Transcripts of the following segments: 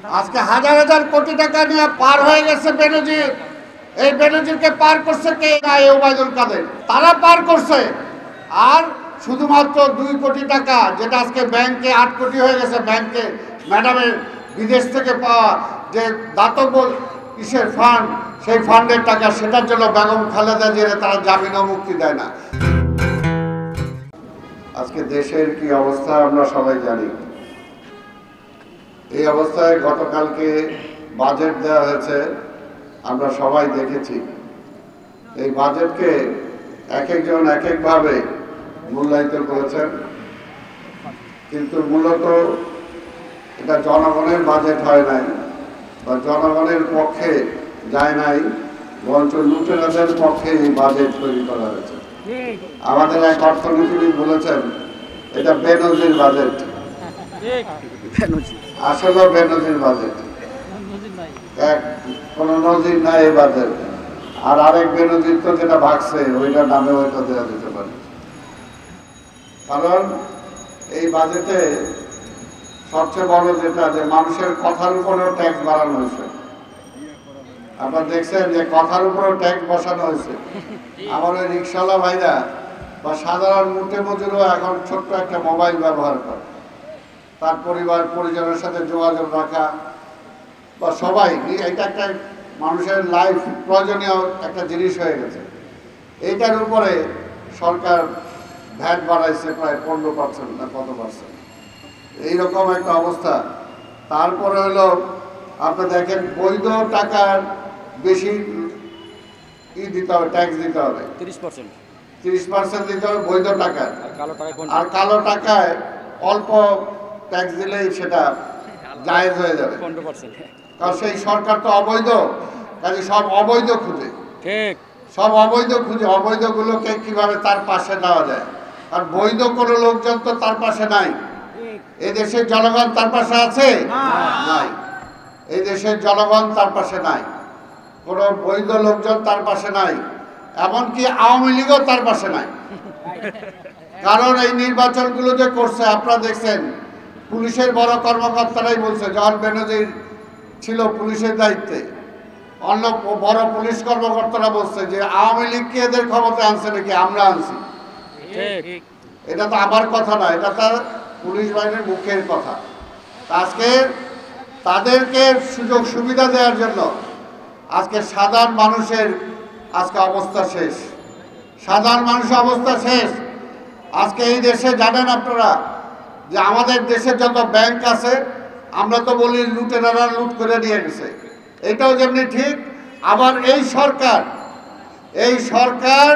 আজকে হাজার হাজার কোটি টাকা নিয়ে পার হয়ে গেছে বেনজির। এই বেনজিরকে পার করছে কে? না, ওবায়দুল কাদের। তারা পার করছে। আর শুধুমাত্র 2 কোটি টাকা, যেটা আজকে ব্যাংকে 8 কোটি হয়ে গেছে, ব্যাংকে ম্যাডামের বিদেশ থেকে পাওয়া যে দাতব্য কিসের ফান্ড, সেই ফান্ডের টাকা, সেটার জন্য বেগম খালেদা জিয়ার তারা জামিনও মুক্তি দেয় না। আজকে দেশের কি অবস্থা আমরা সবাই জানি। এই অবস্থায় গতকালকে বাজেট দেওয়া হয়েছে, আমরা সবাই দেখেছি। এই বাজেটকে এক একজন এক একভাবে মূল্যায়িত করেছেন, কিন্তু মূলত এটা জনগণের বাজেট হয় নাই বা জনগণের পক্ষে যায় নাই, বরঞ্চ লুটেরাদের পক্ষে এই বাজেট তৈরি করা হয়েছে। আমাদের এক অর্থনীতিবিদ বলেছেন এটা বেনজির বাজেট। আসলে বেনজির বাজেট, কোনো নজির নাই এই বাজেট। আর আরেক বেনজির তো যেটা ভাগছে ওইটার নামে হয়তো দেওয়া যেতে পারে। কারণ এই বাজেটে সবচেয়ে বড় যেটা, যে মানুষের কথার উপরেও ট্যাক্স বাড়ানো হয়েছে। আপনারা দেখছেন যে কথার উপরেও ট্যাক্স বসানো হয়েছে। আমার ওই রিক্সাওয়ালা ভাইরা বা সাধারণ মুঠে মজুরও এখন ছোট্ট একটা মোবাইল ব্যবহার করে, তার পরিবার পরিজনের সাথে যোগাযোগ রাখা বা সবাই, এটা একটা মানুষের লাইফ প্রয়োজনীয় একটা জিনিস হয়ে গেছে। এইটার উপরে সরকার ভ্যাট বাড়াইছে প্রায় 15% না কত পার্সেন্ট, এইরকম একটা অবস্থা। তারপরে হলো আপনি দেখেন বৈধ টাকার বেশি দিতে হবে, ট্যাক্স দিতে হবে, 30% দিতে হবে বৈধ টাকার। আর কালো টাকায় অল্প ট্যাক্স দিলেই সেটা জায়েজ হয়ে যাবে, কারণ সেই সরকার তো অবৈধ, কাজে সব অবৈধ খুঁজে, সব অবৈধ খুঁজে। অবৈধগুলোকে কিভাবে তার পাশে নেওয়া যায়। আর বৈধ কোনো লোকজন তো তার পাশে নাই। এই দেশের জনগণ তার পাশে আছে? নাই। এই দেশের জনগণ তার পাশে নাই, কোনো বৈধ লোকজন তার পাশে নাই, এমনকি আওয়ামী লীগও তার পাশে নাই। কারণ এই নির্বাচনগুলো যে করছে আপনারা দেখছেন, পুলিশের বড় কর্মকর্তারাই বলছে, যখন বেনজির ছিল পুলিশের দায়িত্বে, অন্য বড় পুলিশ কর্মকর্তারা বলছে যে আওয়ামী লীগকে এদের ক্ষমতায় আনছে নাকি, আমরা আনছি। এটা তো আমার কথা না, এটা তার পুলিশ বাহিনীর মুখের কথা। আজকে তাদেরকে সুযোগ সুবিধা দেওয়ার জন্য আজকে সাধারণ মানুষের আজকে অবস্থা শেষ। সাধারণ মানুষের অবস্থা শেষ। আজকে এই দেশে জানেন আপনারা যে আমাদের দেশে যত ব্যাংক আছে, আমরা তো বলি লুটেরারা লুট করে নিয়ে গেছে, এটাও যেমনি ঠিক। আবার এই সরকার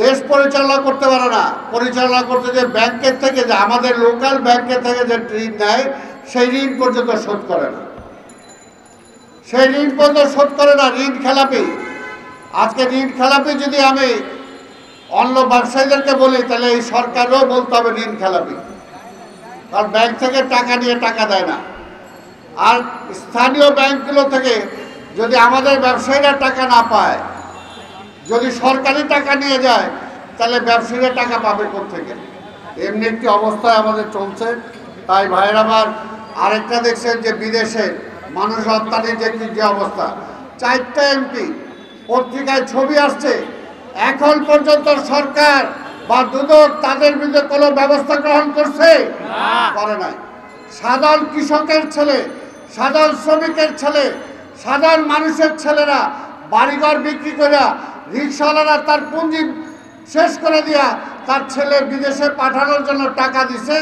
দেশ পরিচালনা করতে পারে না। পরিচালনা করতে যে ব্যাংকের থেকে, যে আমাদের লোকাল ব্যাংকের থেকে যে ঋণ নেয়, সেই ঋণ পর্যন্ত শোধ করে না, সেই ঋণ পর্যন্ত শোধ করে না। ঋণ খেলাপি। আজকে ঋণ খেলাপি যদি আমি অন্য ব্যবসায়ীদেরকে বলি, তাহলে এই সরকারও বলতে হবে ঋণ খেলাপি, কারণ ব্যাংক থেকে টাকা নিয়ে টাকা দেয় না। আর স্থানীয় ব্যাংকগুলো থেকে যদি আমাদের ব্যবসায়ীরা টাকা না পায়, যদি সরকারি টাকা নিয়ে যায়, তাহলে ব্যবসায়ীরা টাকা পাবে কোত্থেকে? এমনি একটি অবস্থায় আমাদের চলছে। তাই ভাইয়ের আমার, আরেকটা দেখছেন যে বিদেশে মানুষ রপ্তানির যে অবস্থা, 4টা এমপি পত্রিকায় ছবি আসছে, এখন পর্যন্ত সরকার বা দুদক তাদের বিরুদ্ধে কোনো ব্যবস্থা গ্রহণ করছে? করে নাই। সাধারণ কৃষকের ছেলে, সাধারণ শ্রমিকের ছেলে, সাধারণ মানুষের ছেলেরা বাড়িঘর বিক্রি করে, রিক্সাওয়ালারা তার পুঁজি শেষ করে দিয়া তার ছেলে বিদেশে পাঠানোর জন্য টাকা দিছে।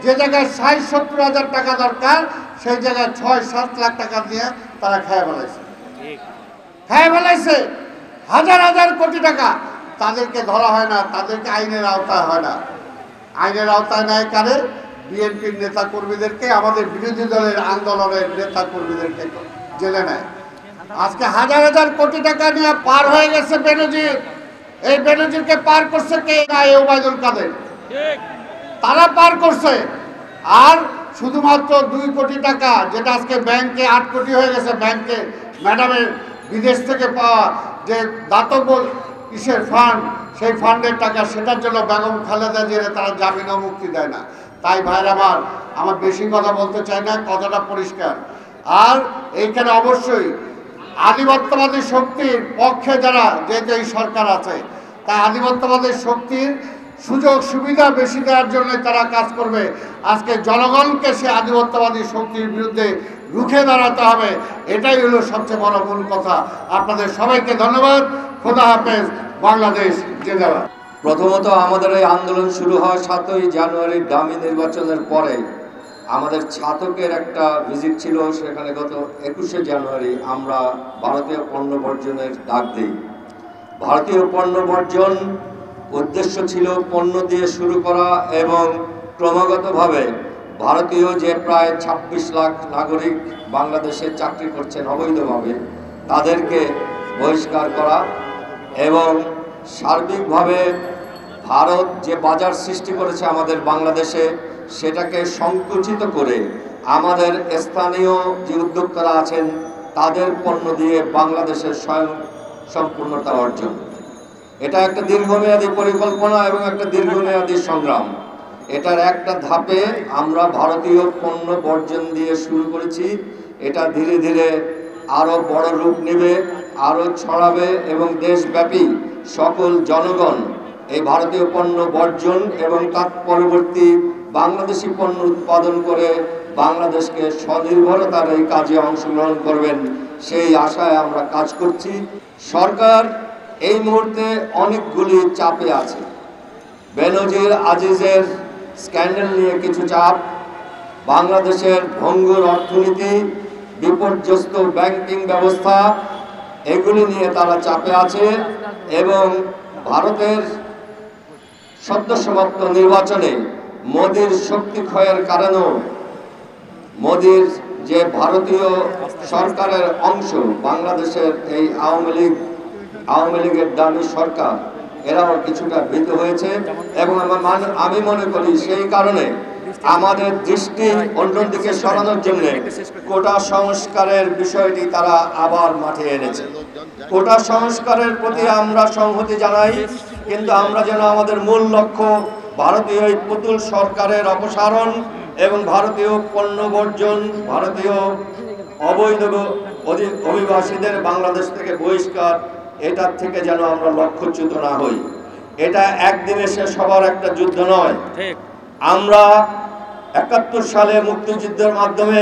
যে জায়গায় 60-70 হাজার টাকা দরকার, সেই জায়গায় 6-7 লাখ টাকা দিয়ে তারা খেয়ে ফেলাইছে হাজার হাজার কোটি টাকা। তাদেরকে ধরা হয় না, তাদেরকে আইনের আওতায় হয় না। আইনের আওতায় নেয় কারে? বিএনপির নেতা কর্মীদেরকে, আমাদের বিরোধী দলের আন্দোলনের নেতা কর্মীদেরকে জেলে নেয়। আজকে হাজার হাজার কোটি টাকা নিয়ে পার হয়ে গেছে বেনজির। এই বেনজিরকে পার করছে কে? না, ওবায়দুল কাদের। তারা পার করছে। আর শুধুমাত্র 2 কোটি টাকা, যেটা আজকে ব্যাংকে 8 কোটি হয়ে গেছে, ব্যাংকে ম্যাডামের বিদেশ থেকে পাওয়া যে দাতব্য কিসের ফান্ড, সেই ফান্ডের টাকা, সেটার জন্য বেগম খালেদা জিয়ার তারা জামিনও মুক্তি দেয় না। তাই ভাইরা আমার বেশি কথা বলতে চাই না, কথাটা পরিষ্কার। আর এইখানে অবশ্যই আধিপত্যবাদী শক্তির পক্ষে যারা যেহেতু এই সরকার আছে, তাই আধিপত্যবাদী শক্তির সুযোগ সুবিধা বেশি দেওয়ার জন্য তারা কাজ করবে। আজকে জনগণকে সে আধিপত্যবাদী শক্তির বিরুদ্ধে রুখে দাঁড়াতে হবে, এটাই হলো সবচেয়ে বড় মূল কথা। আপনাদের সবাইকে ধন্যবাদ। খোদা হাফেজ। বাংলাদেশ জিন্দাবাদ। প্রথমত আমাদের এই আন্দোলন শুরু হয় 7ই জানুয়ারি ডামি নির্বাচনের পরে। আমাদের ছাতকের একটা ভিজিট ছিল, সেখানে গত 21শে জানুয়ারি আমরা ভারতীয় পণ্য বর্জনের ডাক দিই। ভারতীয় পণ্য বর্জন উদ্দেশ্য ছিল পণ্য দিয়ে শুরু করা এবং ক্রমাগতভাবে ভারতীয় যে প্রায় 26 লাখ নাগরিক বাংলাদেশে চাকরি করছেন অবৈধভাবে, তাদেরকে বহিষ্কার করা এবং সার্বিকভাবে ভারত যে বাজার সৃষ্টি করেছে আমাদের বাংলাদেশে, সেটাকে সংকুচিত করে আমাদের স্থানীয় যে উদ্যোক্তারা আছেন তাদের পণ্য দিয়ে বাংলাদেশের স্বয়ং সম্পূর্ণতা অর্জন। এটা একটা দীর্ঘমেয়াদী পরিকল্পনা এবং একটা দীর্ঘমেয়াদী সংগ্রাম। এটার একটা ধাপে আমরা ভারতীয় পণ্য বর্জন দিয়ে শুরু করেছি। এটা ধীরে ধীরে আরও বড় রূপ নেবে, আরও ছড়াবে এবং দেশব্যাপী সকল জনগণ এই ভারতীয় পণ্য বর্জন এবং তার পরবর্তী বাংলাদেশি পণ্য উৎপাদন করে বাংলাদেশকে স্বনির্ভরতার এই কাজে অংশগ্রহণ করবেন, সেই আশায় আমরা কাজ করছি। সরকার এই মুহূর্তে অনেকগুলি চাপে আছে। বেনজির আজিজের স্ক্যান্ডাল নিয়ে কিছু চাপ, বাংলাদেশের ভঙ্গুর অর্থনীতি, বিপর্যস্ত ব্যাংকিং ব্যবস্থা, এগুলি নিয়ে তারা চাপে আছে এবং ভারতের সদ্য সমাপ্ত নির্বাচনে মোদির শক্তি ক্ষয়ের কারণেও মোদির যে ভারতীয় সরকারের অংশ বাংলাদেশের এই আওয়ামী লীগের দামি সরকার, এরাও কিছুটা ভীত হয়েছে এবং আমি মনে করি সেই কারণে আমাদের দৃষ্টি অন্যদিকে সরানোর জন্য কোটা সংস্কারের বিষয়টি তারা আবার মাঠে এনেছে। কোটা সংস্কারের প্রতি আমরা সংহতি জানাই, কিন্তু আমরা যেন আমাদের মূল লক্ষ্য ভারতীয় এই পুতুল সরকারের অপসারণ এবং ভারতীয় পণ্য বর্জন, ভারতীয় অবৈধ অভিবাসীদের বাংলাদেশ থেকে বহিষ্কার, এটার থেকে যেন আমরা লক্ষ্যচ্যুত না হই। এটা একদিনে শেষ হবার একটা যুদ্ধ নয়। আমরা 71 সালে মুক্তিযুদ্ধের মাধ্যমে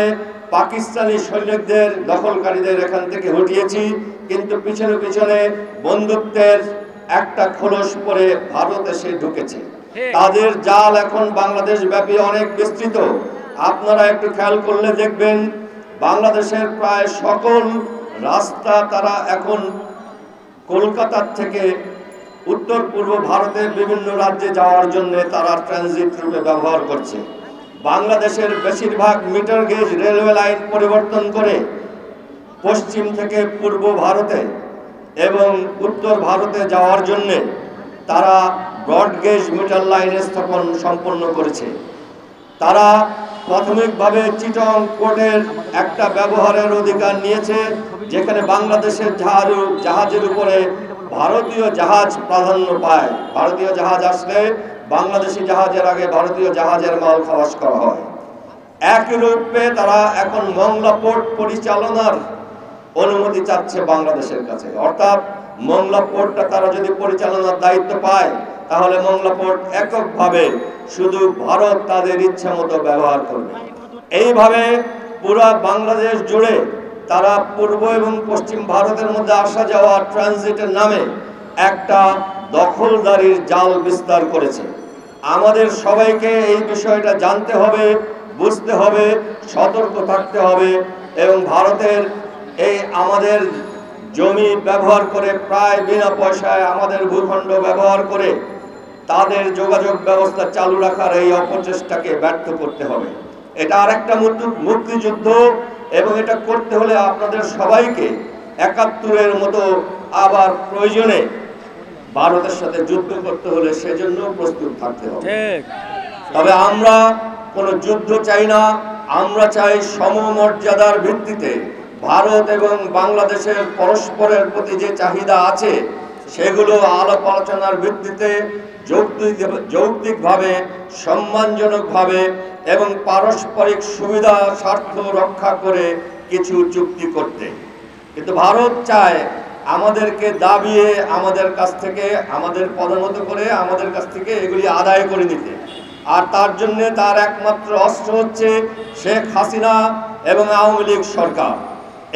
পাকিস্তানি সৈনিকদের, দখলকারীদের এখান থেকে হটিয়েছি, কিন্তু পিছনে পিছনে বন্দুকদের একটা খোলস পরে ভারত এসে ঢুকেছে। তাদের জাল এখন বাংলাদেশ ব্যাপী অনেক বিস্তৃত। আপনারা একটু খেয়াল করলে দেখবেন বাংলাদেশের প্রায় সকল রাস্তা তারা এখন কলকাতার থেকে উত্তর পূর্ব ভারতের বিভিন্ন রাজ্যে যাওয়ার জন্য তারা ট্রানজিট রুটে ব্যবহার করছে। বাংলাদেশের বেশিরভাগ মিটার গেজ রেলওয়ে লাইন পরিবর্তন করে পশ্চিম থেকে পূর্ব ভারতে এবং উত্তর ভারতে যাওয়ার জন্য তারা ব্রড গেজ মিটার লাইন স্থাপন সম্পন্ন করেছে। তারা প্রাথমিকভাবে চিটং পোর্টের একটা ব্যবহারের অধিকার নিয়েছে, যেখানে বাংলাদেশের জাহাজের উপরে ভারতীয় জাহাজ প্রাধান্য পায়। ভারতীয় জাহাজ আসলে বাংলাদেশি জাহাজের আগে ভারতীয় জাহাজের মাল খালাস করা হয়। একই রূপে তারা এখন মংলা পোর্ট পরিচালনার অনুমতি চাচ্ছে বাংলাদেশের কাছে। অর্থাৎ মংলা পোর্টটা তারা যদি পরিচালনার দায়িত্ব পায়, তাহলে মংলা পোর্ট এককভাবে শুধু ভারত তাদের ইচ্ছা মতো ব্যবহার করবে। এইভাবে পুরা বাংলাদেশ জুড়ে তারা পূর্ব এবং পশ্চিম ভারতের মধ্যে আসা যাওয়া ট্রানজিটের নামে একটা দখলদারির জাল বিস্তার করেছে। আমাদের সবাইকে এই বিষয়টা জানতে হবে, বুঝতে হবে, সতর্ক থাকতে হবে এবং ভারতের এই আমাদের জমি ব্যবহার করে প্রায় বিনা পয়সায় আমাদের ভূখণ্ড ব্যবহার করে তাদের যোগাযোগ ব্যবস্থা চালু রাখার এই অপচেষ্টাকে ব্যর্থ করতে হবে। এটা আরেকটা মুক্তিযুদ্ধ এবং এটা করতে হলে আপনাদের সবাইকে 71-এর মতো আবার প্রয়োজনে ভারতের সাথে যুদ্ধ করতে হলে সেজন্য প্রস্তুত থাকতে হবে। তবে আমরা কোনো যুদ্ধ চাই না, আমরা চাই সমমর্যাদার ভিত্তিতে ভারত এবং বাংলাদেশের পরস্পরের প্রতি যে চাহিদা আছে সেগুলো আলাপ আলোচনার ভিত্তিতে যৌক্তিকভাবে, সম্মানজনকভাবে এবং পারস্পরিক সুবিধা স্বার্থ রক্ষা করে কিছু চুক্তি করতে। কিন্তু ভারত চায় আমাদেরকে দাবিয়ে আমাদের কাছ থেকে, আমাদের পদমত করে আমাদের কাছ থেকে এগুলি আদায় করে নিতে। আর তার জন্য তার একমাত্র অস্ত্র হচ্ছে শেখ হাসিনা এবং আওয়ামী লীগ সরকার।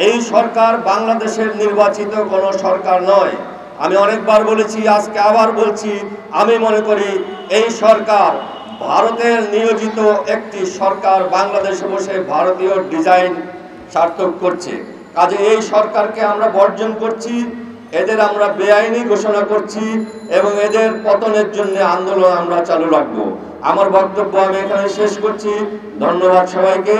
এই সরকার বাংলাদেশের নির্বাচিত কোনো সরকার নয়। আমি অনেকবার বলেছি, আজকে আবার বলছি, আমি মনে করি এই সরকার ভারতের নিয়োজিত একটি সরকার, বাংলাদেশে বসে ভারতীয় ডিজাইন সার্থক করছে। কাজে এই সরকারকে আমরা বর্জন করছি, এদের আমরা বেআইনি ঘোষণা করছি এবং এদের পতনের জন্য আন্দোলন আমরা চালু রাখবো। আমার বক্তব্য আমি এখানে শেষ করছি। ধন্যবাদ সবাইকে।